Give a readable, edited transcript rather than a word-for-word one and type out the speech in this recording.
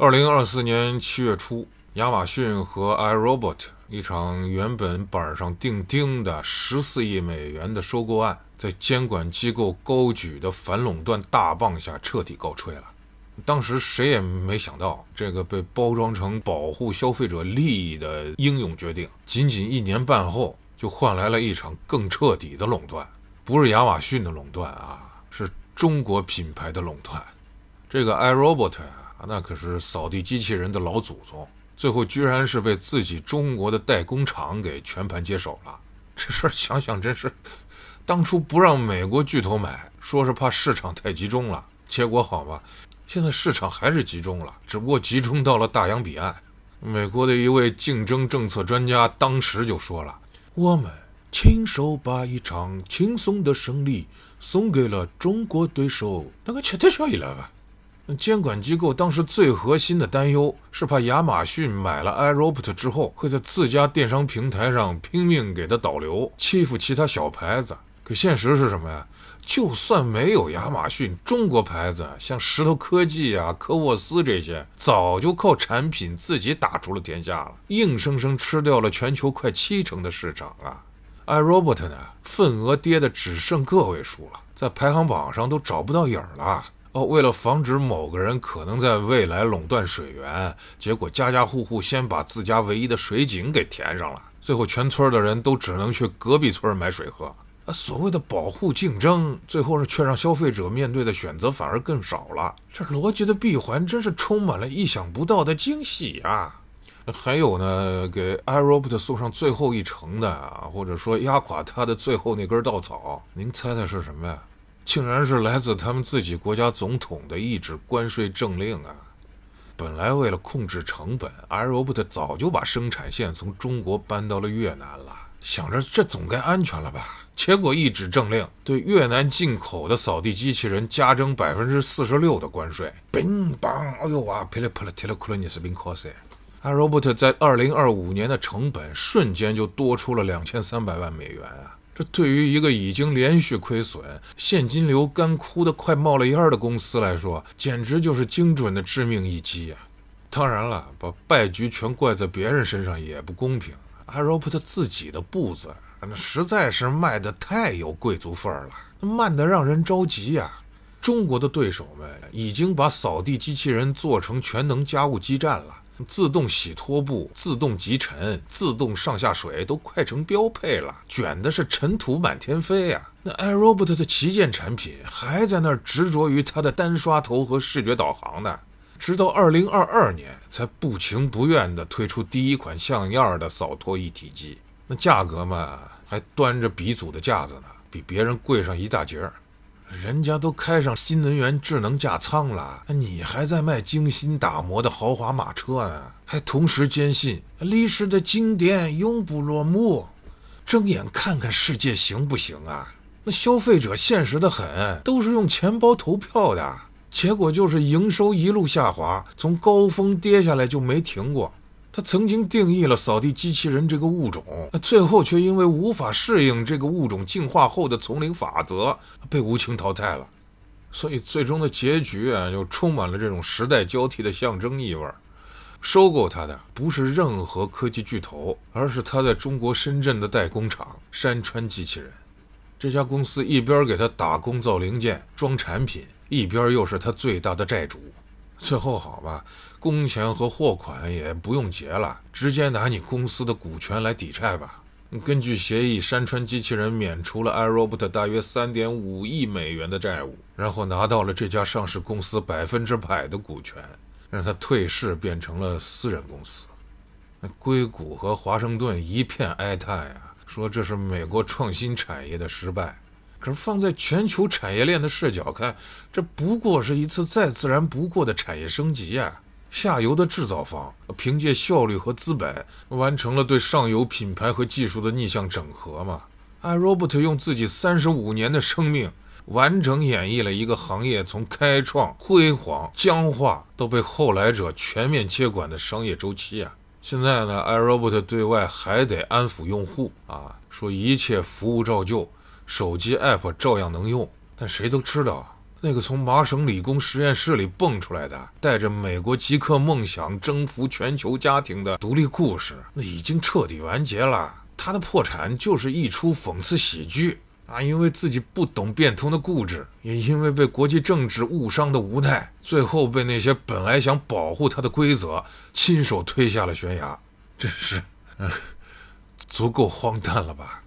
2024年7月初，亞馬遜和 iRobot 一場原本板上釘釘的14億美元的收購案，在監管機構高舉的反壟斷大棒下徹底告吹了。當時誰也沒想到，這個被包裝成保護消費者利益的英勇決定，僅僅1年半後就換來了一場更徹底的壟斷。不是亞馬遜的壟斷啊，是中國品牌的壟斷。這個 iRobot 那可是掃地機器人的老祖宗，最後居然是被自己中國的代工廠給全盤接手了。這事兒想想真是，當初不讓美國巨頭買，說是怕市場太集中了，結果好吧，現在市場還是集中了，只不過集中到了大洋彼岸。美國的一位競爭政策專家當時就說了，我們親手把一場輕鬆的勝利送給了中國對手。那個切特小一了吧。監管機構當時最核心的擔憂是怕亞馬遜買了 iRobot 之後，會在自家電商平台上拼命給它導流，欺負其他小牌子。可現實是什麼呀？就算沒有亞馬遜，中國牌子像石頭科技啊、科沃斯這些，早就靠產品自己打出了天下了，硬生生吃掉了全球快70%的市场啊。iRobot 呢，份額跌的只剩個位數了，在排行榜上都找不到影了。為了防止某個人可能在未來壟斷水源，結果家家戶戶先把自家唯一的水井給填上了，最後全村的人都只能去隔壁村買水喝。所謂的保護競爭，最後卻讓消費者面對的選擇反而更少了。這邏輯的閉環真是充滿了意想不到的驚喜啊！還有呢，給 iRobot 送上最後一程的，或者說壓垮他的最後那根稻草，您猜猜是什麼呀？竟然是來自他們自己國家總統的一纸關稅政令啊！本來為了控制成本， iRobot 早就把生產線從中國搬到了越南了，想着這總該安全了吧？結果一紙政令，對越南進口的掃地機器人加徵46%的關稅。冰棒，哎呦啊，噼里啪啦，提了库了你是冰壳噻！iRobot 在2025年的成本瞬間就多出了2300万美元啊！這对於一個已經連續虧損、現金流乾枯的快冒了煙的公司來說，簡直就是精準的致命一擊啊！當然了，把敗局全怪在別人身上也不公平。iRobot 自己的步子，那實在是邁得太有貴族範兒了，慢得讓人着急啊！中國的對手們已經把掃地機器人做成全能家務基站了。自動洗拖布、自動集塵、自動上下水都快成標配了，捲的是塵土滿天飛啊！那 iRobot 的旗艦產品還在那兒執着於它的單刷頭和視覺導航呢，直到2022年才不情不願地推出第一款像樣的掃拖一體機，那價格嘛還端着鼻祖的架子呢，比別人貴上一大截兒。人家都開上新能源智能駕艙了，你還在賣精心打磨的豪華馬車呢，還同時堅信歷史的經典永不落幕，睜眼看看世界行不行啊？那消費者現實的很，都是用錢包投票的，結果就是營收一路下滑，從高峰跌下來就沒停過。他曾經定義了掃地機器人這個物種，最後卻因為無法適應這個物種進化後的叢林法則，被無情淘汰了。所以最終的結局就充滿了這種時代交替的象徵意味。收购它的不是任何科技巨頭，而是他在中國深圳的代工廠山川機器人。這家公司一邊給他打工造零件裝產品，一邊又是他最大的債主。最後好吧，工錢和貨款也不用結了，直接拿你公司的股权来抵債吧。根據協議，山川機器人免除了 iRobot 大約3.5億美元的債務，然後拿到了這家上市公司100%的股權，讓它退市變成了私人公司。硅谷和華盛頓一片哀嘆啊，說這是美國創新產業的失敗。可是放在全球產業鏈的視角看，這不過是一次再自然不過的產業升級啊！下游的制造方憑借效率和資本完成了對上游品牌和技術的逆向整合嘛。iRobot 用自己35年的生命完整演繹了一個行業從開創、輝煌、僵化都被後來者全面接管的商業周期啊！現在呢 iRobot 對外還得安撫用戶啊，說一切服務照舊，手機 app 照樣能用，但誰都知道那個從麻省理工實驗室裡蹦出來的，帶着美國極客夢想征服全球家庭的獨立故事，那已經徹底完結了。他的破產就是一出諷刺喜劇啊！因為自己不懂變通的固執，也因為被國際政治誤傷的無奈，最後被那些本來想保護他的規則親手推下了懸崖，真是，足夠荒誕了吧？